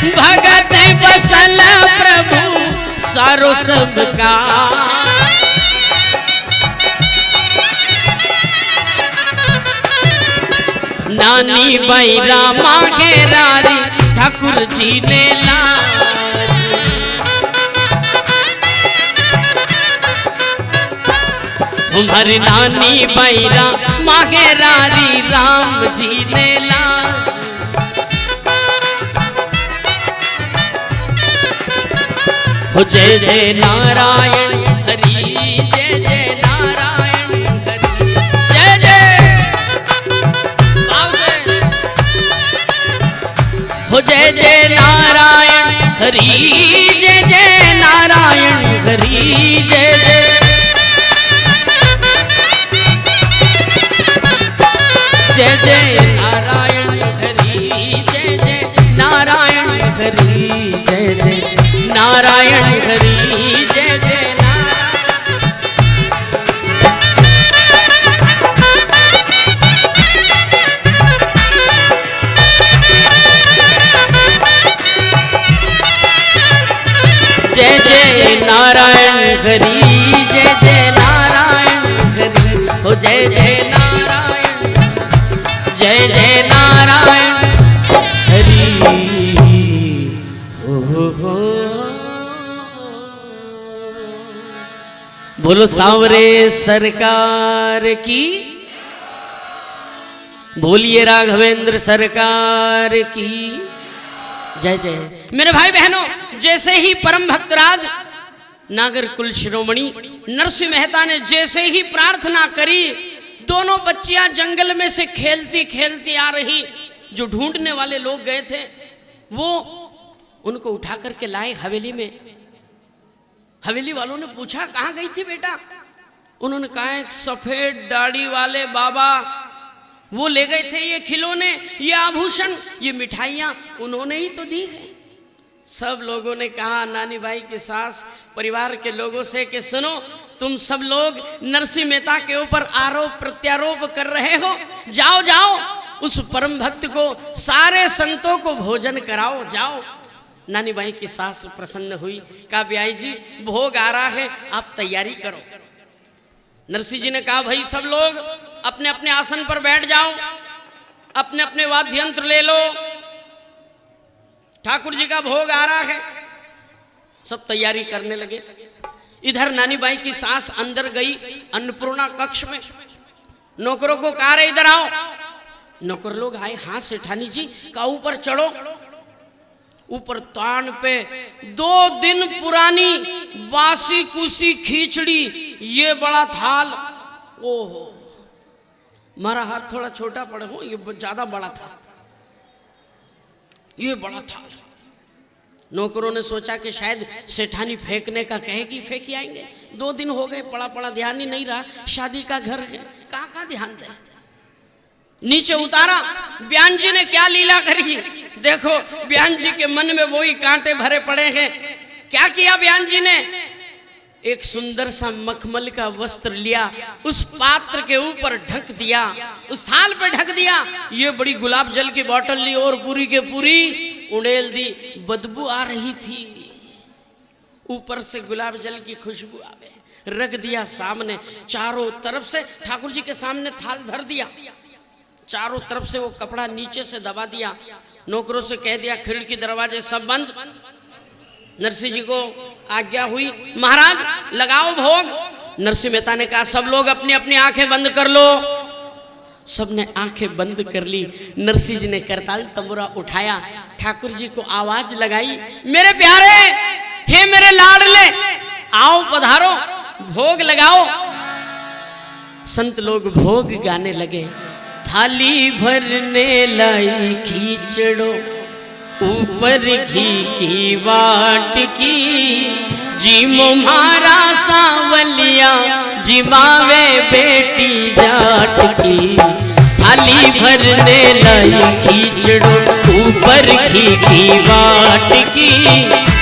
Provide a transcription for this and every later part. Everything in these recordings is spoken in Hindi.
भगत बसल प्रभु सारो सबका। नानी बैरा मांगे रारी ठाकुर जी ने लाज। हमारी नानी बैरा मांगे रारी राम जी ने लाज। हो जय जय नारायण हरि, जय जय नारायण हरि, जय जय भाव से। हो जय जय नारायण हरि, जय जय नारायण हरि, जय जय। जय जय नारायण हरि, जय जय नारायण हरि, जय जय नारायण हरि, जय जय नारायण। जय जय नारायण हरि, जय जय नारायण हरि, हो जय जय नारायण, जय जय नारायण हरि। हो बोलो सांवरे सरकार की, बोलिए राघवेंद्र सरकार की जय जय। मेरे भाई बहनों, जैसे ही परम भक्तराज नागर कुल शिरोमणि नरसिंह मेहता ने जैसे ही प्रार्थना करी, दोनों बच्चियां जंगल में से खेलती खेलती आ रही। जो ढूंढने वाले लोग गए थे वो उनको उठा करके लाए हवेली में। हवेली वालों ने पूछा कहाँ गई थी बेटा? उन्होंने कहा एक सफेद दाढ़ी वाले बाबा, वो ले गए थे ये खिलौने, ये आभूषण, ये मिठाइयाँ उन्होंने ही तो दी है। सब लोगों ने कहा नानी भाई की सास परिवार के लोगों से कि सुनो, तुम सब लोग नरसिंह मेहता के ऊपर आरोप प्रत्यारोप कर रहे हो, जाओ जाओ उस परम भक्त को, सारे संतों को भोजन कराओ, जाओ। नानी बाई की सास प्रसन्न हुई, कहा ब्याई जी भोग आ रहा है, आप तैयारी करो। नरसिंह जी ने कहा भाई सब लोग अपने अपने आसन पर बैठ जाओ, अपने अपने वाद्य यंत्र ले लो, ठाकुर जी का भोग आ रहा है। सब तैयारी करने लगे। इधर नानी बाई की सास अंदर गई अन्नपूर्णा कक्ष में, नौकरों को कहा रे इधर आओ। नौकर लोग आए, हाँ सेठानी जी, का ऊपर चढ़ो। ऊपर तान पे 2 दिन पुरानी बासी कुसी खिचड़ी, ये बड़ा थाल। ओहो, हमारा हाथ थोड़ा छोटा पड़े हो, ये ज्यादा बड़ा था, ये बड़ा थाल। नौकरों ने सोचा कि शायद सेठानी फेंकने का कहेगी, फेंक आएंगे। 2 दिन हो गए, पड़ा पड़ा ध्यान ही नहीं रहा, शादी का घर है, कहाँ ध्यान दे। नीचे उतारा, ब्यान जी ने क्या लीला करी देखो। ब्यान जी के मन में वही कांटे भरे पड़े हैं। क्या किया ब्यान जी ने? एक सुंदर सा मखमल का वस्त्र लिया, उस पात्र के ऊपर ढक दिया, उस थाल पे ढक दिया। ये बड़ी गुलाब जल की बोतल ली और पूरी के पूरी उड़ेल दी। बदबू आ रही थी, ऊपर से गुलाब जल की खुशबू आवे, रख दिया सामने। चारों तरफ से ठाकुर जी के सामने थाल धर दिया, चारों तरफ से वो कपड़ा नीचे से दबा दिया। नौकरों से कह दिया खिड़की दरवाजे सब बंद। नरसिंह जी को आज्ञा हुई, महाराज लगाओ भोग। नरसिंह मेहता ने कहा सब लोग अपनी अपनी आंखें बंद कर लो। सबने आंखें बंद कर ली। नरसिंह जी ने करताल तंबूरा उठाया, ठाकुर जी को आवाज लगाई, मेरे प्यारे, हे मेरे लाडले, आओ पधारो, भोग लगाओ। संत लोग भोग गाने लगे। थाली भरने लाई खींचड़ो, ऊपर घी की वाट की, जीमो मारा सांवलिया, जिमावे बेटी जाट की। थाली भरने लाई खींचड़ो, ऊपर घी की वाट की,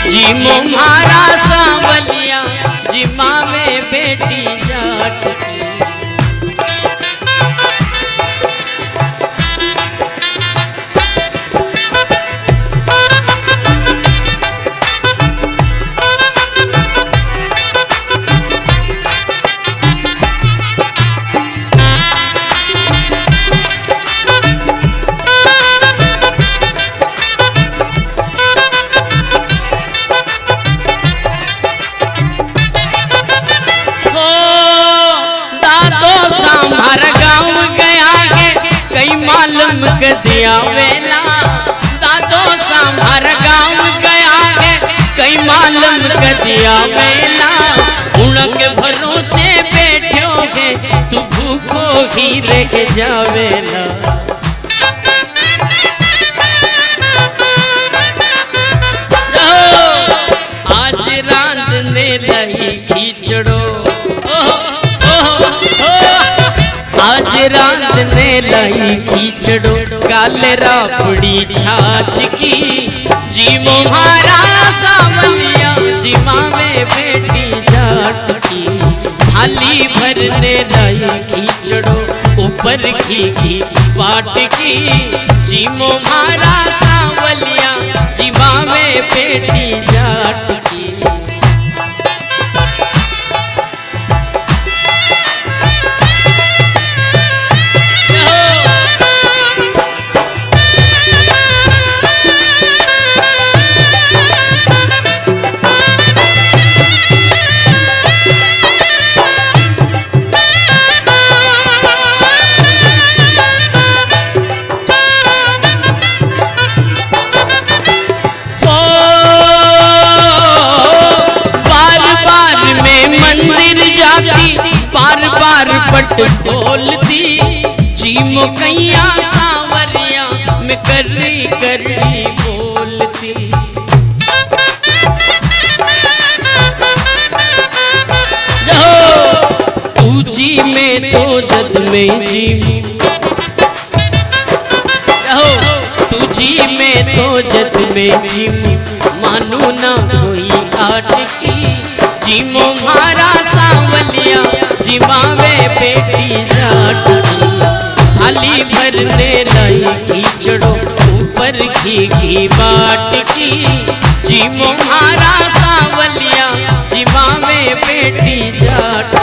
जीमो मारा सांवलिया, जिमावे बेटी जाट की। कदिया वेला दादो सामार गाँव गया है कई मालूम कदिया वेला उनके भरोसे बैठे होगे तू भूखो ही रह जावेला। आज रांधने लगी खिचड़ो आज रांधने लगी खिचड़ो गाल रापड़ी छाछ की जी मोहारा सावलिया जी मावे बेटी जाट की थाली भरने लगी खिचड़ो ऊपर घी बाट की जी मोहारा सावलिया जी मावे बेटी जाट की। बार बार पट खोलती जी मोकैया सावरिया में कररी कररी बोलती। तू जी में तो जद में जी तू जी में तो जद में जी मानो ना कोई आट की जी मोहारा सावलिया जी मावे बेटी जाट की थाली भरने लाई खिचड़ो ऊपर घी बाट की जी मोहारा सावलिया जी मावे बेटी जाट।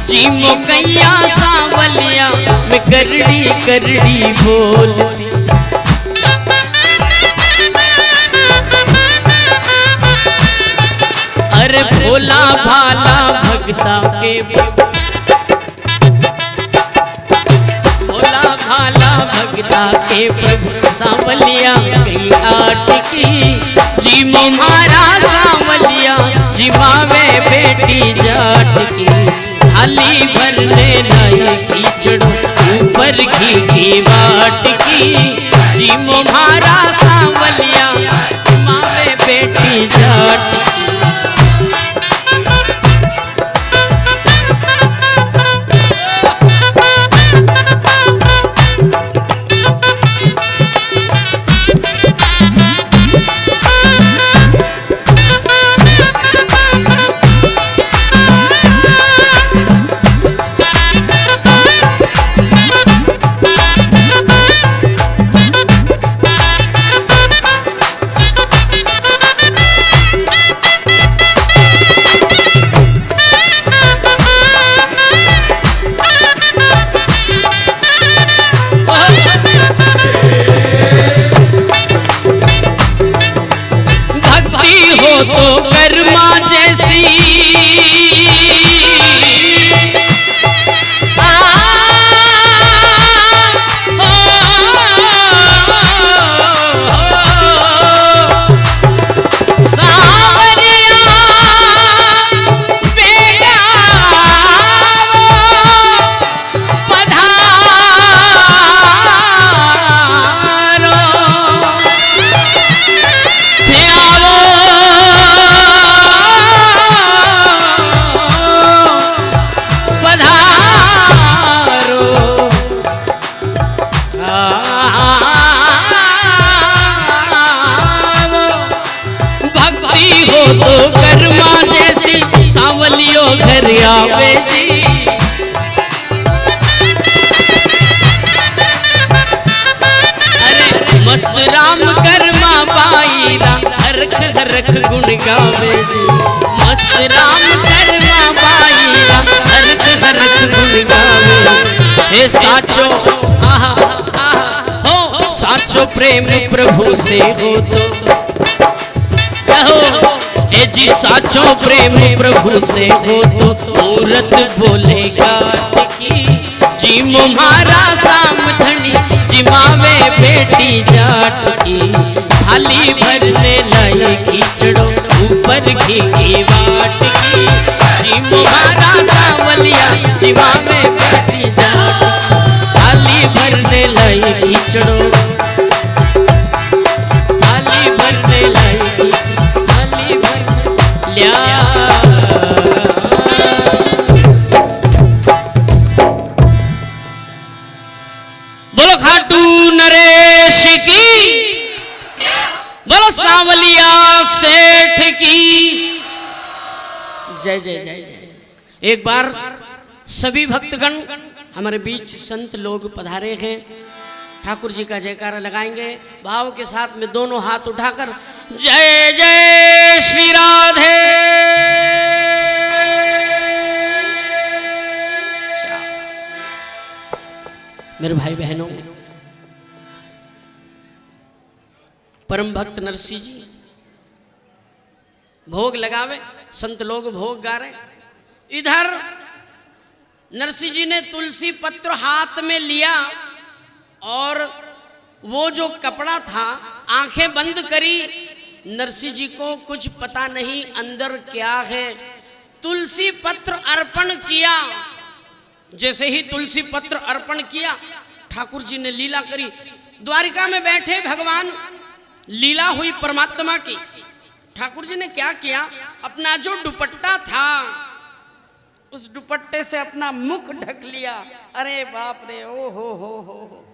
जी मोकैया सावलिया में करड़ी करड़ी बोलती। अरे भोला भाला भगता के भोला भाला भगता के प्रभु सावलिया कई आट की जी मोहारा सावलिया जी मावे बेटी जाट की थाली भरने लाई खिचड़ो ऊपर घी बाट की जी मोहारा सावलिया मावे बेटी जाट की। सांवलियो घर आवे जी। अरे मस्त राम कर्मा पाईरा हरख हरख गुण गावे जी। मस्त राम कर्मा पाईरा हरख हरख गुण गावे। हे साचो आहा आहा हो साचो प्रेम प्रभु से हो तो कहो ए जी साचो प्रेम प्रभु से हो तो मूरत बोलेगा की। जी मुहारा साम धनी जिमावे बेटी जाट की। थाली भरने लाई खींचड़ो ऊपर घी की बाट की। जी मुहारा सावलिया जिमावे बेटी जाट। थाली भरने लाई खींचड़ो थाली भरने लाई थाली भर लिया। बोलो खाटू नरेश की, बोलो सांवलिया सेठ की जय जय जय जय। एक बार सभी भक्तगण हमारे बीच संत लोग पधारे हैं, ठाकुर जी का जयकारा लगाएंगे भाव के साथ में दोनों हाथ उठाकर जय जय श्री राधे। मेरे भाई बहनों, परम भक्त नरसिंह जी भोग लगावे, संत लोग भोग गा रहे। इधर नरसिंह जी ने तुलसी पत्र हाथ में लिया और वो जो कपड़ा था आंखें बंद करी। नरसिंह जी को कुछ पता नहीं अंदर क्या है। तुलसी पत्र अर्पण किया। जैसे ही तुलसी पत्र अर्पण किया ठाकुर जी ने लीला करी। द्वारिका में बैठे भगवान, लीला हुई परमात्मा की। ठाकुर जी ने क्या किया, अपना जो दुपट्टा था उस दुपट्टे से अपना मुख ढक लिया। अरे बाप रे, ओ हो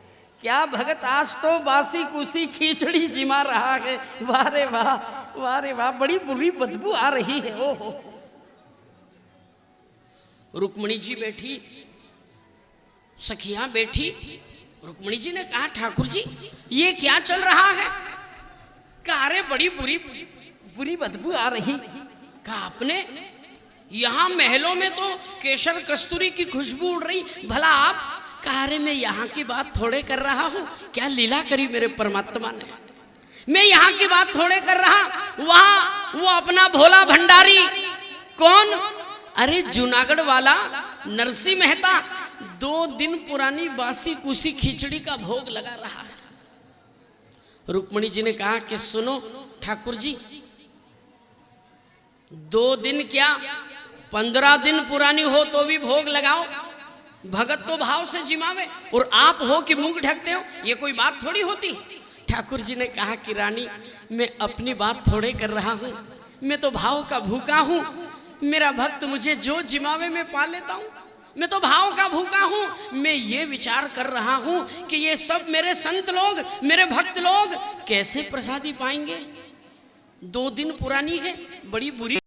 क्या भगत, आज तो बासी कुसी खिचड़ी जिमा रहा है। वाह रे वाह, वाह रे वाह, बड़ी बुरी बदबू आ रही है। ओ हो। रुक्मणी जी बैठी, सखियां बैठी। रुक्मणी जी ने कहा ठाकुर जी ये क्या चल रहा है। कहा अरे बड़ी बुरी बदबू आ रही। कहा आपने यहाँ महलों में तो केशर कस्तूरी की खुशबू उड़ रही, भला आप। कहा अरे मैं यहाँ की बात थोड़े कर रहा हूँ, क्या लीला करी मेरे परमात्मा ने। मैं यहाँ की बात थोड़े कर रहा, वहां वो अपना भोला भंडारी। कौन? अरे जूनागढ़ वाला नरसिंह मेहता 2 दिन पुरानी बासी कुसी खिचड़ी का भोग लगा रहा है। रुक्मणी जी ने कहा कि सुनो ठाकुर जी, 2 दिन क्या 15 दिन पुरानी हो तो भी भोग लगाओ। भगत तो भाव से जिमावे और आप हो कि मुंह ढकते हो, ये कोई बात थोड़ी होती। ठाकुर जी ने कहा कि रानी मैं अपनी बात थोड़े कर रहा हूँ, मैं तो भाव का भूखा हूँ। मेरा भक्त मुझे जो जिमावे में पा लेता हूँ, मैं तो भाव का भूखा हूँ। मैं ये विचार कर रहा हूँ कि ये सब मेरे संत लोग, मेरे भक्त लोग कैसे प्रसादी पाएंगे। 2 दिन पुरानी है, बड़ी बुरी